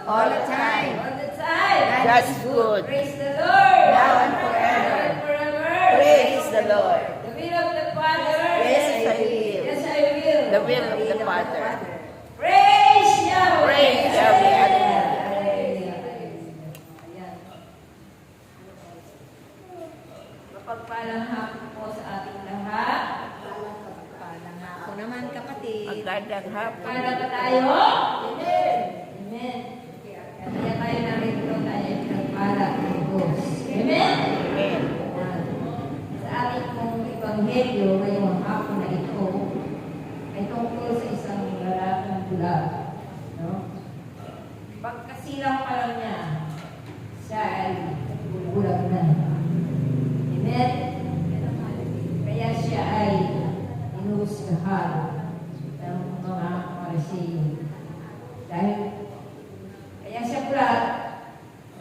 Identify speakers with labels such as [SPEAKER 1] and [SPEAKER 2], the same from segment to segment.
[SPEAKER 1] all the time.
[SPEAKER 2] All the time.
[SPEAKER 1] God is good.
[SPEAKER 2] Praise the Lord.
[SPEAKER 1] Now and forever.
[SPEAKER 2] And forever.
[SPEAKER 1] Praise the Lord.
[SPEAKER 2] The will of the Father.
[SPEAKER 1] Yes, I will.
[SPEAKER 2] Yes, I will.
[SPEAKER 1] The will of the Father.
[SPEAKER 2] Praise Yahweh.
[SPEAKER 1] Praise Yahweh.
[SPEAKER 2] Hallelujah. Ayan. Mapagpalang hapon po sa ating lahat.
[SPEAKER 3] Palang ako naman kapatid.
[SPEAKER 1] Magandang hapon.
[SPEAKER 2] Para ba tayo? Amen. Amen. Kaya tayo narito tayo nagpala ng Diyos. Amen.
[SPEAKER 1] Amen.
[SPEAKER 2] Sa ating pong ebanghelyo ngayong hapon na ito ay tungkol sa isang lalaking bulag. No? Pagkasilang pa lang niya, siya ay bulag na. Amen? Kaya siya ay inuusgahan ng mga Pariseo. Kaya siya bulag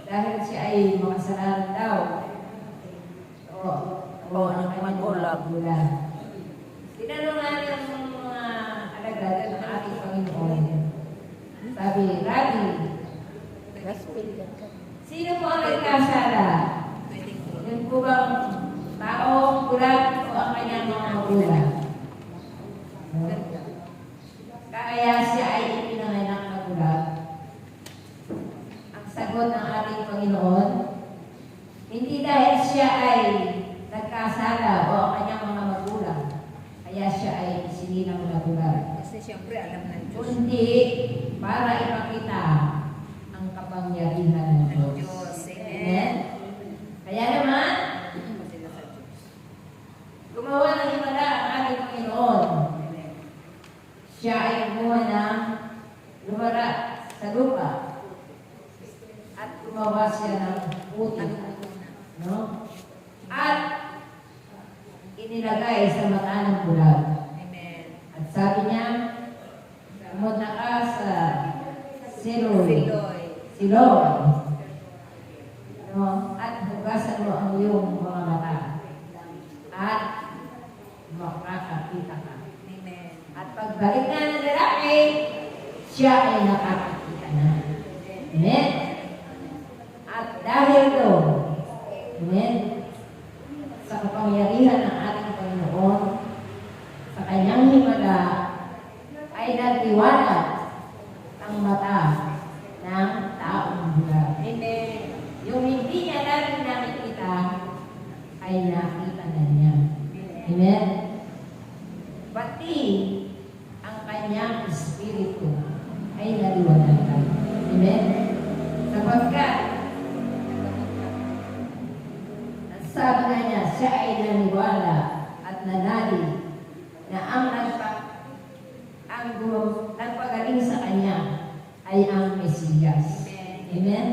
[SPEAKER 2] dahil siya ay makasalanan daw. Oo,
[SPEAKER 1] nagmagulag.
[SPEAKER 2] bulag. Tinanong natin ang mga alagad ng ating Panginoon. Sabi, Rabbi, sino po ang nagkasala? Yun po bang taong bulag o ang kanyang mga magulang? Kaya siya ay ipinanganak na bulag. Ang sagot ng ating Panginoon, hindi dahil siya ay nagkasala o ang kanyang mga magulang, kaya siya ay isinilang na bulag.
[SPEAKER 3] Kasi siyempre alam ng Diyos.
[SPEAKER 2] Kundi para ipakita ang kapangyarihan ng
[SPEAKER 3] Ng
[SPEAKER 2] Diyos.
[SPEAKER 3] Diyos.
[SPEAKER 2] Amen?
[SPEAKER 3] Amen.
[SPEAKER 2] Kaya naman,
[SPEAKER 3] Sila sa Diyos.
[SPEAKER 2] gumawa ng himala ang ating Panginoon. Siya ay gumawa ng lumara sa lupa at gumawa siya ng putik. No? At inilagay sa mata ng bulag.
[SPEAKER 3] Amen.
[SPEAKER 2] At sabi niya, pumunta ka sa Siloy.
[SPEAKER 3] Siloy.
[SPEAKER 2] No? At hugasan mo ang iyong mga mata. At makakakita ka.
[SPEAKER 3] Amen.
[SPEAKER 2] At pagbalik na ng lalaki, siya ay nakakakita na. Amen? At dahil doon, amen, sa kapangyarihan ng ating Panginoon, sa kanyang himala, ay nagtiwanag ang mata ng taong bulag.
[SPEAKER 3] Amen.
[SPEAKER 2] Yung hindi niya dati nakikita, ay nakita na niya. Amen? Pati ang kanyang espiritu ay naliwanagan. Amen? Sapagkat, sabi na niya, siya ay naniwala at nanali na ang nagpagaling sa kanya ay ang Mesiyas. Amen?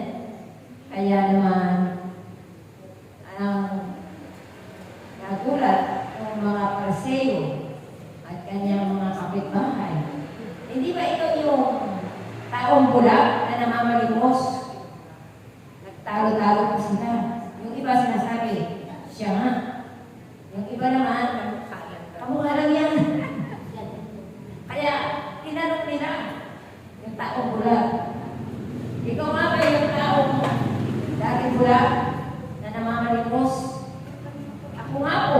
[SPEAKER 2] Kaya naman, ang nagulat ng mga Pariseo at kanyang mga kapitbahay. Hindi ba ito yung taong bulag na namamalimos? Nagtalo-talo pa sila. Yung iba sinasabi, siya nga. Yung iba naman, kamukha lang yan. Kaya, tinanong nila, yung taong bulag. Ikaw nga ba yung taong dati bulag na namamalimos? Ako nga po.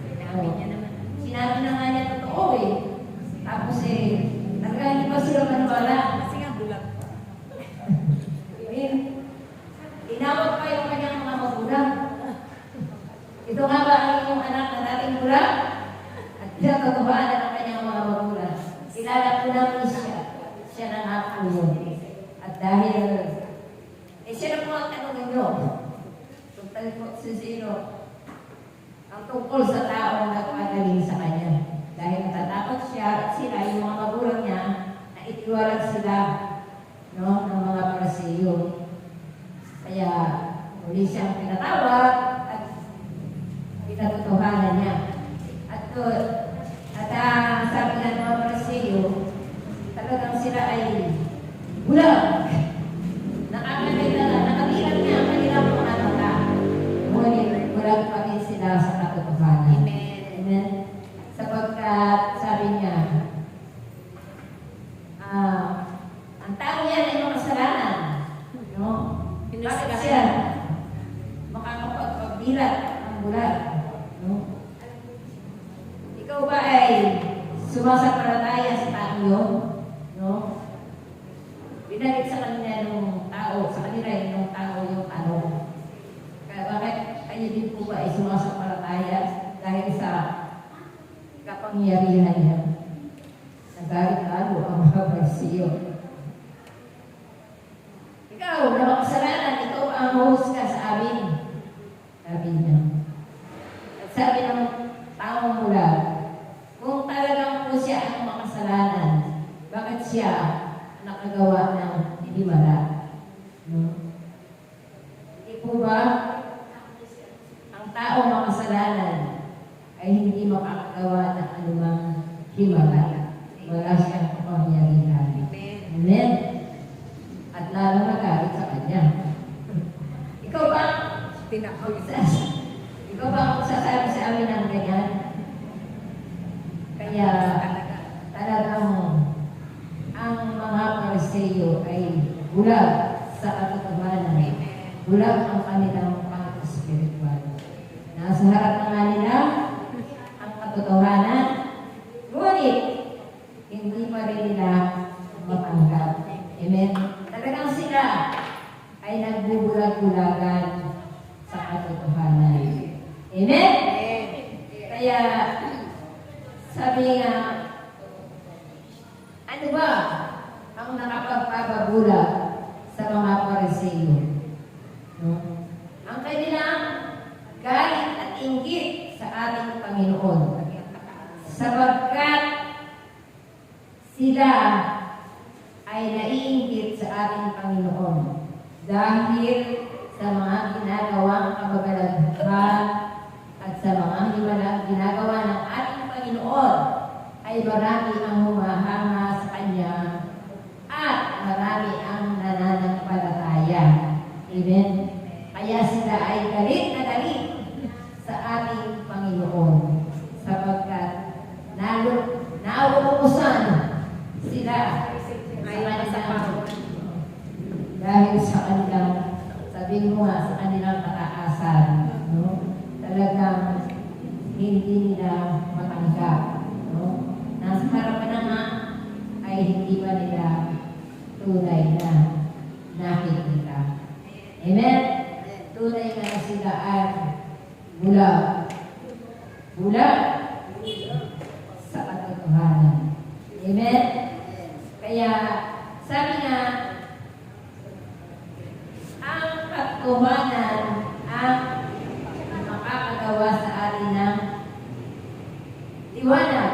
[SPEAKER 3] Sinabi niya naman.
[SPEAKER 2] Sinabi na nga niya totoo eh. Tapos talaga hindi pa sila maniwala.
[SPEAKER 3] Kasi nga bulag.
[SPEAKER 2] Tinawag pa yung kanyang mga magulang. Ito nga ba ang iyong anak na dating bulag? At pinatotohanan ang kanyang mga magulang. Kilala ko namin siya. Siya na nga po yun. At dahil, siya na po ang tanong ninyo. Tungkol po si Zeno. Ang tungkol sa taong nagpagaling sa kanya. Dahil natatakot siya at sila, yung mga magulang niya, na itiwalag sila no, ng mga Pariseo. Kaya muli siyang pinatawag at pinatutuhanan niya. At sabi ng mga Pariseo, talagang sila ay bulag. Nakatilang niya ang kanilang mga mata. Ngunit bulag pa rin sila sa katotohanan.
[SPEAKER 3] Amen.
[SPEAKER 2] Amen. Sapagkat sabi niya, ang tao yan ay makasalanan. Bakit siya makakapagpabilat ng bulan? No? Ikaw ba ay sumasampalataya sa taong yun? No? Binalit sa kanila nung tao, sa kanila yung tao yung tanong. Kaya bakit kayo din po ba ay sumasampalataya dahil sa kapangyarihan niya? Nagalit lalo ang mga Parisiyo. Ikaw, na makasalanan, ikaw ang mahusga sa amin. Sabi niya. At sabi ng taong mula, kung talagang po siya ang makasalanan, bakit siya nakagawa ng hindi mala? No? Hindi po ba ang taong makasalanan ay hindi makakagawa ng anumang himala? Wala siyang kapangyarihan. Amen? At lalo na galit sa kanya. Ikaw ba? Ikaw ba ang magsasabi sa amin ng ganyan? Kaya talagang ang mga Pariseo ay bulag sa katotohanan. Bulag ang kanilang pang-spiritual. Nasa harap na nga nila ang katotohanan, ngunit hindi pa rin nila matanggap. Amen? Talagang sila ay nagbubulag-bulagan sa katotohanan. Amen? Kaya sabi nga, ano ba ang nakapagpapabulag sa mga Pariseo? No? Ang kanilang galit at inggit sa ating Panginoon. Sapagkat sila ay naiinggit sa ating Panginoon dahil sa mga ginagawang kababalaghan at sa mga hiwalang ginagawa ng ating Panginoon ay marami ang humahanga sa Kanya at marami ang nananampalataya. Amen? Kaya sila ay galit na galit sa ating Panginoon sapagkat nauubusan sila dahil sa kanilang, sabihin mo nga, sa kanilang kataasan, no? Talagang hindi nila matanggap. No? Nasa harapan na nga ay hindi pa nila tunay na nakikita. Amen? Tunay na sila ay bulag. Bulag sa katotohanan. Amen? Kaya, sabi nga, ang katotohanan ang makakagawa sa atin ng liwanag.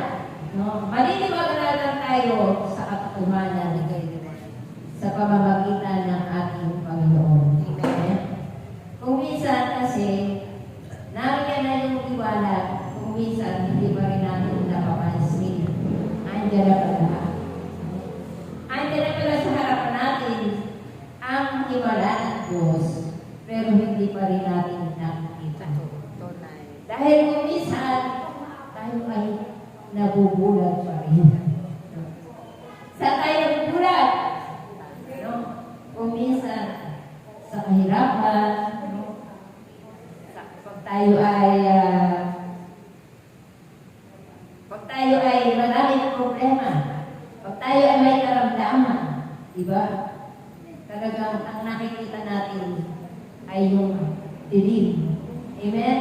[SPEAKER 2] No? Maniniwala lang tayo sa katotohanan sa pamamagitan ng ating Panginoon. Amen? Kung minsan kasi, nariyan na yung liwanag, kung minsan hindi pa rin natin napapansin. Andiyan na pala. Andiyan na pala sa harapan natin ang himala ng Diyos, pero hindi pa rin natin nakikita. Dahil kung minsan, tayo ay nabubulag pa rin. Saan tayo nabubulag? No? Kung minsan, sa kahirapan, no? Pag tayo ay maraming problema, pag tayo ay may karamdaman, diba? Talagang ang nakikita natin ay yung dilim. Amen?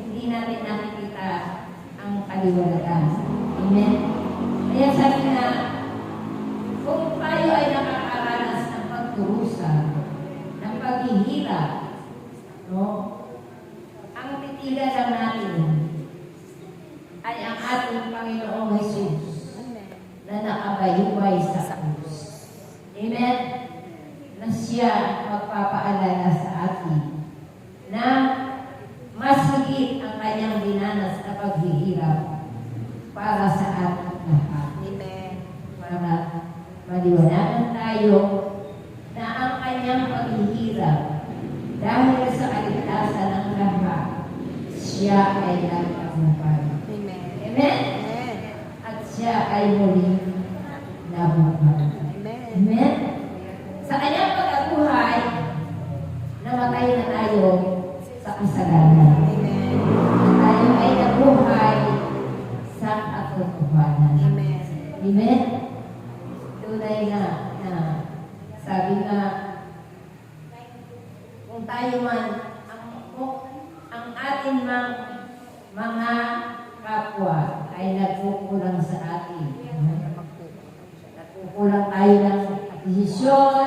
[SPEAKER 2] Hindi natin nakikita ang kaliwanagan. Amen? Kaya sabi nga, kung tayo ay nakakaranas ng pagkurusa, ng paghihirap, no? Ang titigan lang natin ay ang ating Panginoong Jesus na nakabayubay sa krus. Amen? Na siya magpapaalala sa atin na mas higit ang kanyang dinanas na paghihirap para sa ating lahat.
[SPEAKER 1] Amen.
[SPEAKER 2] Para maliwanagan tayo na ang kanyang paghihirap dahil sa kaligtasan ng lahat, siya ay nagtagumpay.
[SPEAKER 1] Amen.
[SPEAKER 2] Amen?
[SPEAKER 1] Amen.
[SPEAKER 2] At siya ay muling nabuhay.
[SPEAKER 1] Amen.
[SPEAKER 2] Amen? Sa kanyang pagkabuhay, namatay na tayo sa kasalanan.
[SPEAKER 3] Amen.
[SPEAKER 2] Tayo ay nabuhay sa katotohanan.
[SPEAKER 3] Amen.
[SPEAKER 2] Amen? Tunay na sabi nga, kung tayo man, ang ating mga kapwa ay nagkukulang sa atin. Nagkukulang tayo ng akisisyon,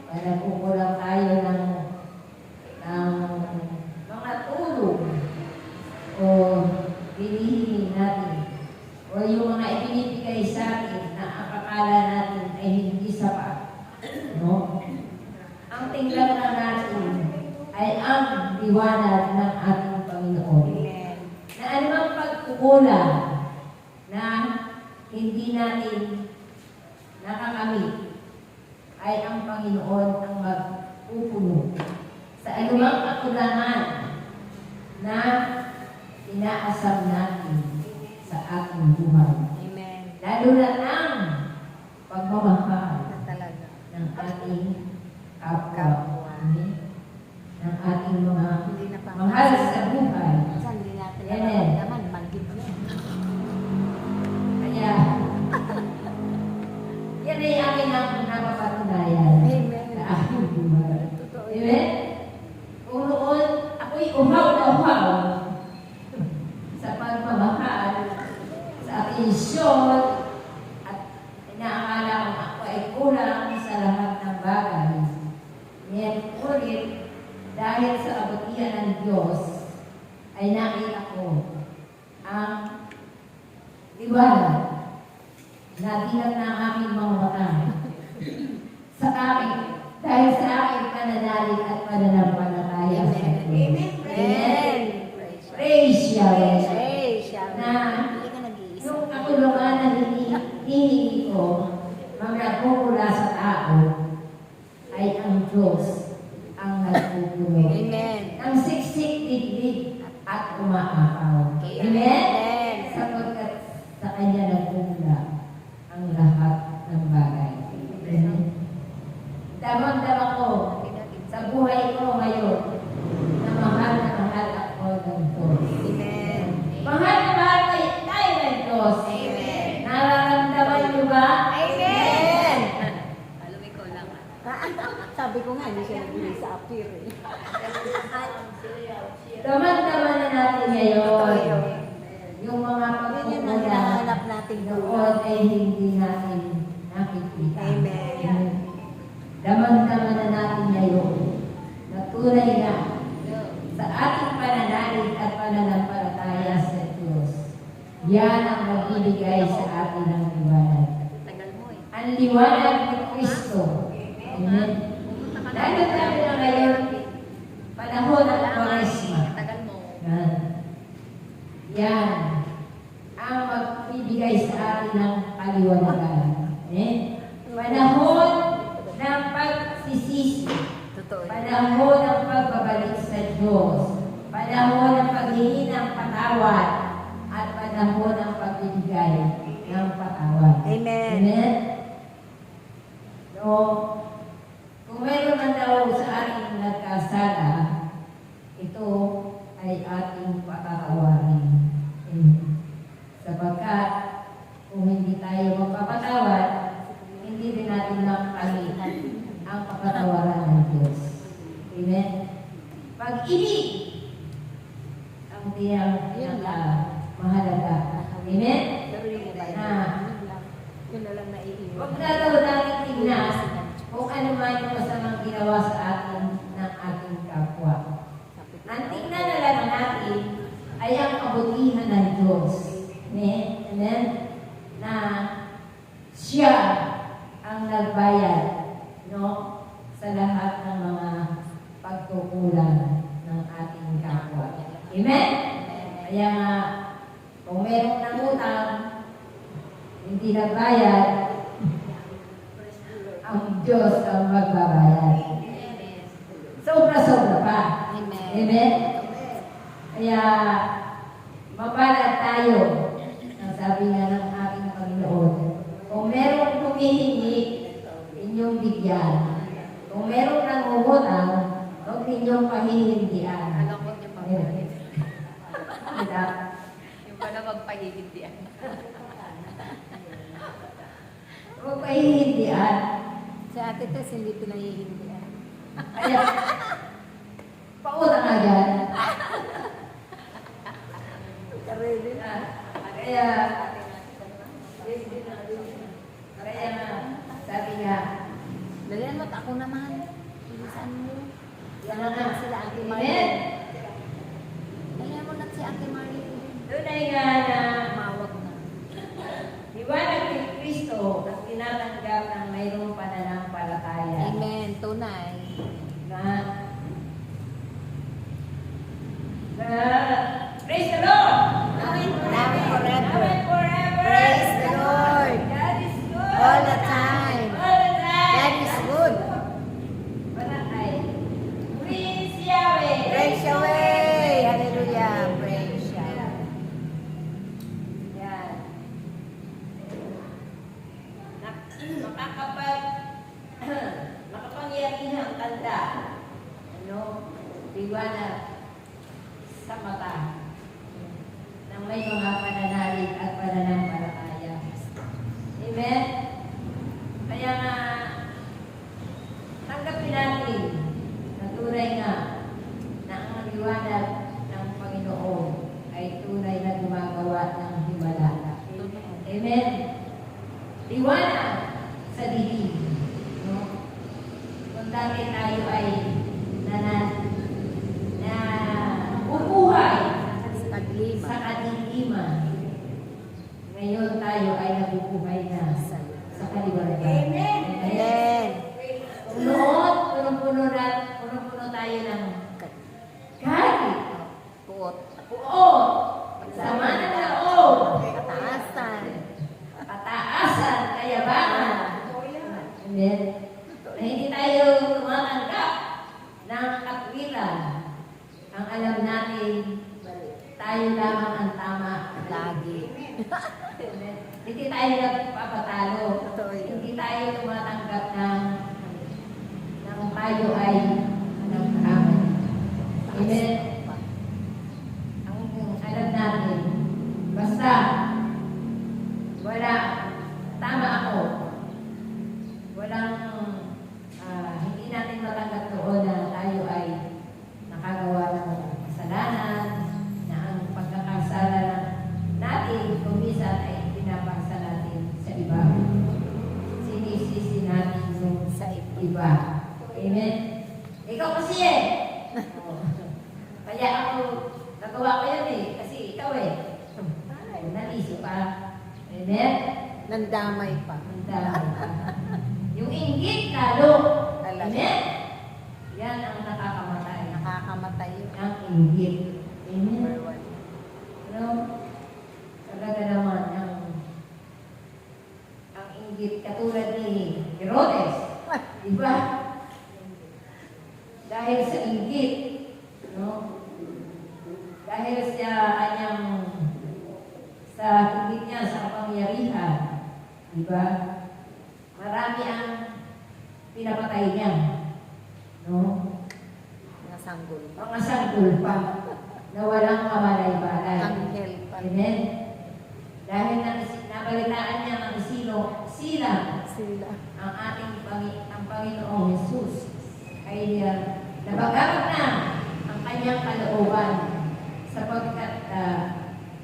[SPEAKER 2] o nagkukulang tayo ng mga tulong o bilihin natin o yung mga ibinibigay sa atin na ang akala natin ay hindi sapat. No? Ang tingnan na natin ay ang liwanag ng ating Panginoon.
[SPEAKER 3] Amen.
[SPEAKER 2] Na anumang pagkukulang na hindi natin nakakamit ay ang Panginoon ang magpupuno sa anumang kakulangan na inaasam natin sa ating buhay.
[SPEAKER 3] Amen.
[SPEAKER 2] Lalo na ang pagmamahal
[SPEAKER 3] Na talaga.
[SPEAKER 2] ng ating kapwa. Amen? Ng ating mga
[SPEAKER 3] Hindi na pa.
[SPEAKER 2] mahal sa buhay.
[SPEAKER 3] Saan hindi natin
[SPEAKER 2] Amen.
[SPEAKER 3] naman, banggit mo.
[SPEAKER 2] Kaya, yan ay aking napapatunayan
[SPEAKER 3] Amen.
[SPEAKER 2] sa aking buhay.
[SPEAKER 3] Totoo.
[SPEAKER 2] Amen? Kung noon, ako'y uhaw na uhaw sa pagmamahal, sa atensyon, at inaakala kong ako ay kulang sa lahat ng bagay. Ngayon ulit, dahil sa kabutihan ng Diyos, ay nakita ko ang liwanag na dilat ng aking mga mata sa akin, dahil sa aking pananalig at pananampalataya sa Diyos. Amen. Praise Yahweh.
[SPEAKER 3] Praise Yahweh.
[SPEAKER 2] Na
[SPEAKER 3] Hindi ka nag-iisa.
[SPEAKER 2] yung kakulungan na hinihingi ko, magkakukula sa tao, ay ang Diyos ang nagpupuno.
[SPEAKER 3] Amen.
[SPEAKER 2] Ang siksik, digdig, at umaapaw. Amen?
[SPEAKER 3] Amen.
[SPEAKER 2] Sapagkat sa Kanya nagpumula ang lahat ng bagay. Amen? Damang-dama ko sa buhay ko ngayon na mahal ako ng Diyos.
[SPEAKER 3] Amen.
[SPEAKER 2] Mahal na mahal tayo ng Diyos.
[SPEAKER 3] Amen.
[SPEAKER 2] Nararamdaman niyo ba?
[SPEAKER 3] Amen. Sabi ko nga, hindi siya nag-iisa sa appear eh.
[SPEAKER 2] Daman-daman na natin ngayon.
[SPEAKER 3] Totoo.
[SPEAKER 2] Yung mga
[SPEAKER 3] Yun yung
[SPEAKER 2] pagkukulang
[SPEAKER 3] hinahanap natin
[SPEAKER 2] noon
[SPEAKER 3] doon.
[SPEAKER 2] ay hindi natin nakikita.
[SPEAKER 3] Amen.
[SPEAKER 2] Daman-daman na natin ngayon na tunay na sa ating pananalig at pananampalataya sa Diyos. Yan ang magbibigay sa atin ng liwanag. Ang liwanag ni Kristo. Amen. Lalo tayo na ngayon, panahon ng Kwaresma. Yan ang magbibigay sa atin ng kaliwanagan. Panahon ng pagsisisi.
[SPEAKER 3] Totoo.
[SPEAKER 2] Panahon ng pagbabalik sa Diyos. Panahon ng paghingi ng patawad. At panahon ng pagbibigay ng patawad.
[SPEAKER 3] Amen.
[SPEAKER 2] Amen? So, kung mayroon man daw sa ating nagkasala, ito ay ating patatawarin. Sapagkat kung hindi tayo magpapatawad, hindi din natin makamit ang kapatawaran ng Diyos. Amen? Pag-ibig ang mahalaga. Amen? Na
[SPEAKER 3] Yun na lang naiiwan.
[SPEAKER 2] huwag na daw natin tingnan kung ano man yung masamang ginawa sa atin ng ating kapwa. Ang tingnan na lang natin ay ang kabutihan ng Diyos. Amen? Amen? Na siya ang nagbayad, no, sa lahat ng mga pagkukulang ng ating kapwa. Amen? Kaya nga, kung merong nangutang, hindi nagbayad, ang Diyos ang magbabayad. Sobra-sobra pa.
[SPEAKER 3] Amen.
[SPEAKER 2] Amen? Kaya, mapalad tayo. Ang sabi nga ng ating Panginoon, kung merong humihingi, inyong bigyan. Kung merong nangungutang, huwag inyong pahihindian.
[SPEAKER 3] Alam ko niya pa.
[SPEAKER 2] Ayun. Diba?
[SPEAKER 3] Yung pala magpahihindian.
[SPEAKER 2] Huwag pahihindian.
[SPEAKER 3] Si Ate Tess hindi pinahihindian.
[SPEAKER 2] Kaya, pauna nga dyan.
[SPEAKER 3] Kareli na.
[SPEAKER 2] Kaya, sabi nga,
[SPEAKER 3] Dalian mo't ako naman. Bilisan mo.
[SPEAKER 2] yan
[SPEAKER 3] Ano
[SPEAKER 2] na
[SPEAKER 3] na sila Ate
[SPEAKER 2] Amen.
[SPEAKER 3] Marlene. Dalian mo na si Ate Marlene.
[SPEAKER 2] Doon ay nga na
[SPEAKER 3] Mawag na.
[SPEAKER 2] liwanag ni Kristo at tinatanggap ng mayroong pananampalataya.
[SPEAKER 3] Amen. Tunay.
[SPEAKER 2] Praise the Lord!
[SPEAKER 3] Amen forever.
[SPEAKER 2] Amen forever!
[SPEAKER 3] Praise the Lord.
[SPEAKER 2] God is good!
[SPEAKER 3] All the time.
[SPEAKER 2] All the time!
[SPEAKER 3] God is good.
[SPEAKER 2] Wala tayo. Praise Yahweh!
[SPEAKER 3] Praise Yahweh. Hallelujah. Praise Yahweh.
[SPEAKER 2] Yan. Makapangyarihang tanda. Ano? Liwanag sa mata ng may mga pananalig at pananampalataya. Amen? Kaya nga, tanggapin natin na tunay nga na ang liwanag ng Panginoon ay tunay na gumagawa ng himala. Amen? Liwanag sa dilim. No? Kung dati tayo ay upuhay
[SPEAKER 3] Sa taglima.
[SPEAKER 2] sa kadiliman, ngayon tayo ay nabubuhay na sa kaliwanagan. Amen!
[SPEAKER 3] Amen.
[SPEAKER 2] Kung noon, punong-puno tayo ng galit,
[SPEAKER 3] Puot.
[SPEAKER 2] puot, sama ng loob,
[SPEAKER 3] Kataasan.
[SPEAKER 2] pataasan, kayabangan. Amen. Na hindi tayo tumatanggap ng katwiran. Ang alam natin, tayo lamang ang tama
[SPEAKER 3] Lagi.
[SPEAKER 2] Amen. Hindi tayo nagpapatalo.
[SPEAKER 3] Totoo yun.
[SPEAKER 2] Hindi tayo tumatanggap ng tayo ay nagkamali. Amen. Ang alam natin, basta wala, tama ako. Walang, hindi natin matanggap noon na tayo ay nakagawa ng kasalanan, na ang pagkakasala natin, kung minsan ay pinapaksa natin sa iba. Sinisisi natin yung sa iba. Amen? Ikaw kasi eh. Oo. Kaya ako, nagawa ko yan eh. Kasi ikaw eh. Nalisip pa. Amen?
[SPEAKER 3] Nandamay pa.
[SPEAKER 2] Ang dami pa. Yung inggit lalo.
[SPEAKER 3] Talaga.
[SPEAKER 2] Amen? Yan ang nakakamatay.
[SPEAKER 3] Nakakamatay yun.
[SPEAKER 2] Ang inggit. Amen?
[SPEAKER 3] Number one.
[SPEAKER 2] Ano? Talaga naman ang inggit katulad ni Herodes. Diba? Dahil sa inggit, no? Dahil sa kanyang sa inggit niya sa kapangyarihan, diba? Marami ang pinapatay niya. No?
[SPEAKER 3] Nasanggol.
[SPEAKER 2] Mga sanggol pa na walang kamalay-balay.
[SPEAKER 3] Anghel pa.
[SPEAKER 2] Amen. Dahil nabalitaan niya ang sila
[SPEAKER 3] Sila.
[SPEAKER 2] ang ang Panginoong Jesus ay nabagamit na ang kanyang kalooban sapagkat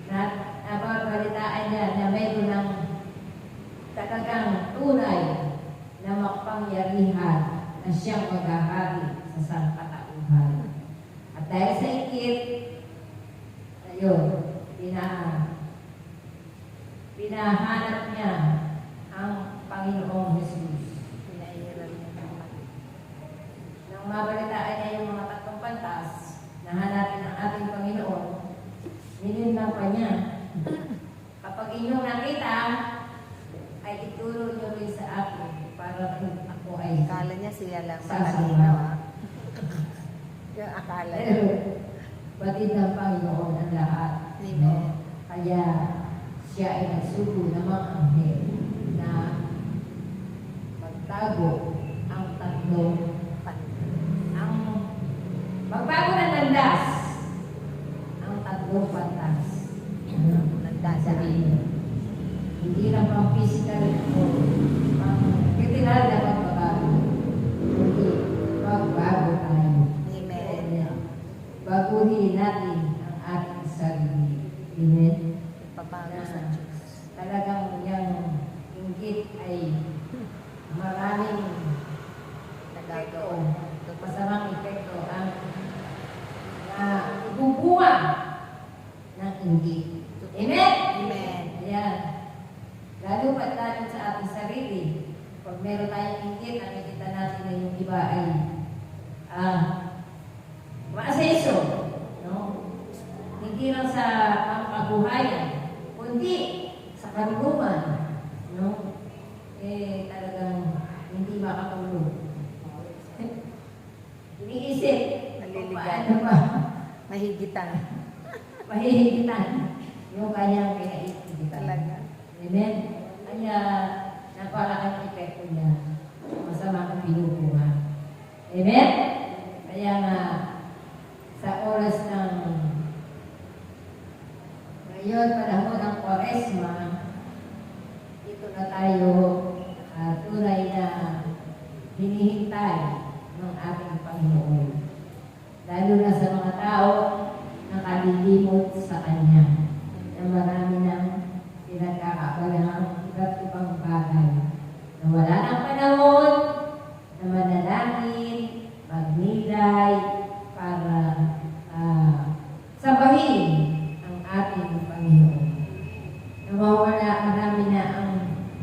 [SPEAKER 2] nababalitaan niya na mayroon ng talagang tunay na makapangyarihan na siyang maghahari sa sangkatauhan. At dahil sa inggit, ayun, pinahanap niya ang Panginoong Jesus.
[SPEAKER 3] Pinairan niya naman.
[SPEAKER 2] Nang mabalitaan niya yung mga tatlong pantas na hanapin ang ating Panginoon, nilinlang pa niya. Kapag inyong nakita, ay ituro niyo rin sa akin para ako ay
[SPEAKER 3] Akala niya siya lang
[SPEAKER 2] Sasama.
[SPEAKER 3] matalino, ah. Yung akala niya.
[SPEAKER 2] batid ng Panginoon ang lahat.
[SPEAKER 3] Amen.
[SPEAKER 2] Kaya siya ay nagsugo ng mga anghel na magtago ang tatlong ang hindi lang pang physical o pang literal na pagbabago, kundi pagbago tayo.
[SPEAKER 3] Amen.
[SPEAKER 2] Baguhin natin ang ating sarili. Amen?
[SPEAKER 3] Pabago sa Diyos.
[SPEAKER 2] Talagang yung inggit ay maraming epekto, masamang epekto ang bubunga ng inggit. Amen?
[SPEAKER 3] Amen.
[SPEAKER 2] Ayan. Lalo pat natin sa ating sarili. Pag meron tayong inggit, nakikita natin na yung iba ay maasenso. No? Hindi lang sa pangkabuhayan, kundi sa karuguman. No? Talagang hindi makatulog. Iniisip, paano ba
[SPEAKER 3] Mahigitan.
[SPEAKER 2] mahihigitan yung kanyang pinaiigitan.
[SPEAKER 3] Talaga.
[SPEAKER 2] Amen? Kaya napakalaking epekto niya. Masama ang pinubuha. Amen? Kaya nga, sa oras ng ngayon, panahon ng Kwaresma, ito na tayo tunay na hinihintay ng ating Panginoon. Lalo na sa mga tao na kalilimot sa Kanya, na marami ng pinagkakabalahang iba't ibang bagay, na wala ng panahon, na manalangin, magnilay, para sabahin ang ating Panginoon. Marami na ang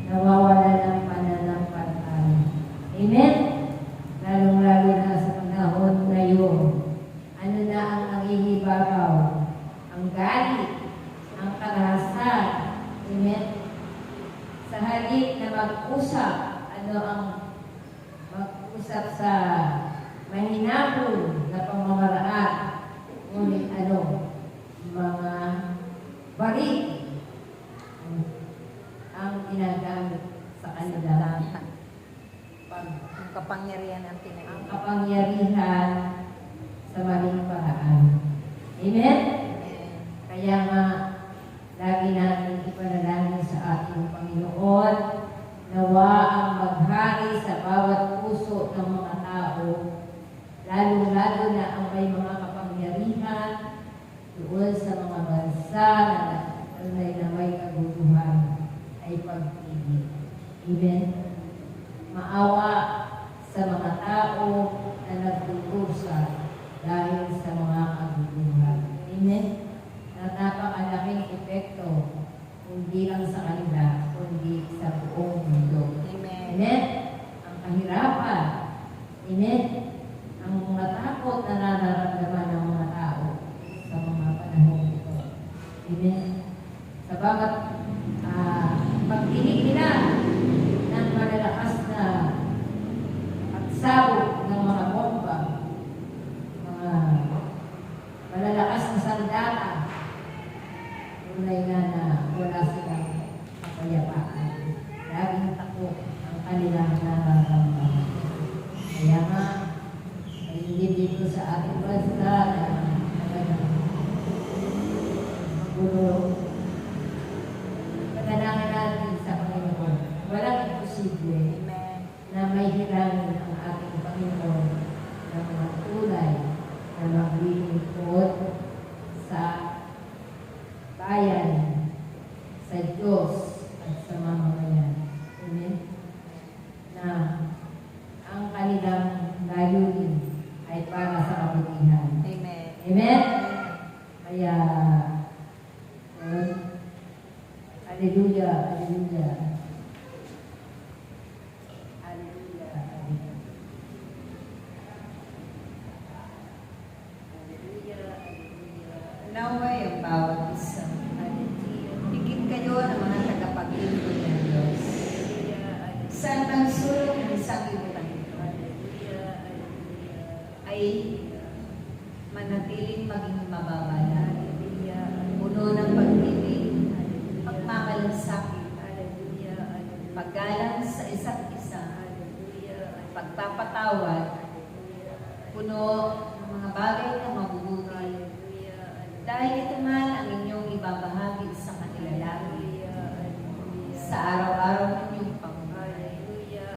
[SPEAKER 2] nawawala ng pananampalataya. Amen? Lalong-lalo na sa panahon ngayon. Ano na ang nangihibabaw? Ang galit, ang karahasan. Amen? Sa halip na mag-usap, ano ang mag-usap sa mahinahon na pamamaraan? Ngunit mga balik ang ginagamit sa kanila.
[SPEAKER 3] Ang kapangyarihan ang
[SPEAKER 2] Ang
[SPEAKER 3] tinayin.
[SPEAKER 2] kapangyarihan sa maling paraan. Amen? Kaya nga, lagi natin ipanalangin sa ating Panginoon, nawa ang maghari sa bawat puso ng mga tao, lalo-lalo na ang may mga kapangyarihan doon sa mga bansa na may kagustuhan ay pagpili. Amen? Maawa sa mga tao na nagtutusa dahil sa mga kagustuhan. Amen? Na napakalaking epekto hindi lang sa kanila, kundi sa buong mundo.
[SPEAKER 3] Amen.
[SPEAKER 2] Amen? Ang kahirapan. Amen? Ang mga takot na nararamdaman ng mga tao sa mga panahon ito. Amen? Sa bawat pagdinig nila ng malalakas na pagsabog ng mga bomba, mga malalakas na sandata, tunay nga na wala silang kapayapaan. Laging takot ang kanilang nararamdaman. Kaya nga, ay dito sa ating bansa na talagang magulo. Panalangin natin sa Panginoon. Walang imposible
[SPEAKER 3] Amen.
[SPEAKER 2] na may hilangin ang ating Panginoon ng mga tulay na maglilingkod sa bayan, sa Diyos at sa mamamayan. Amen? Na ang kanilang layunin ay para sa kabutihan.
[SPEAKER 3] Amen.
[SPEAKER 2] Amen? Kaya, hallelujah, hallelujah. Hallelujah, hallelujah. Hallelujah, hallelujah.
[SPEAKER 1] Naway ang bawat isa. Higit kayo ng mga tagapaglingkod ng Diyos. Sa pagsulong ng sanglibutan ito ay manatiling maging mababala. Puno ng pag-ibig, pagmamalasakit, paggalang sa isa't isa, pagpapatawad, puno ng mga bagay na mabubuti. Dahil ito man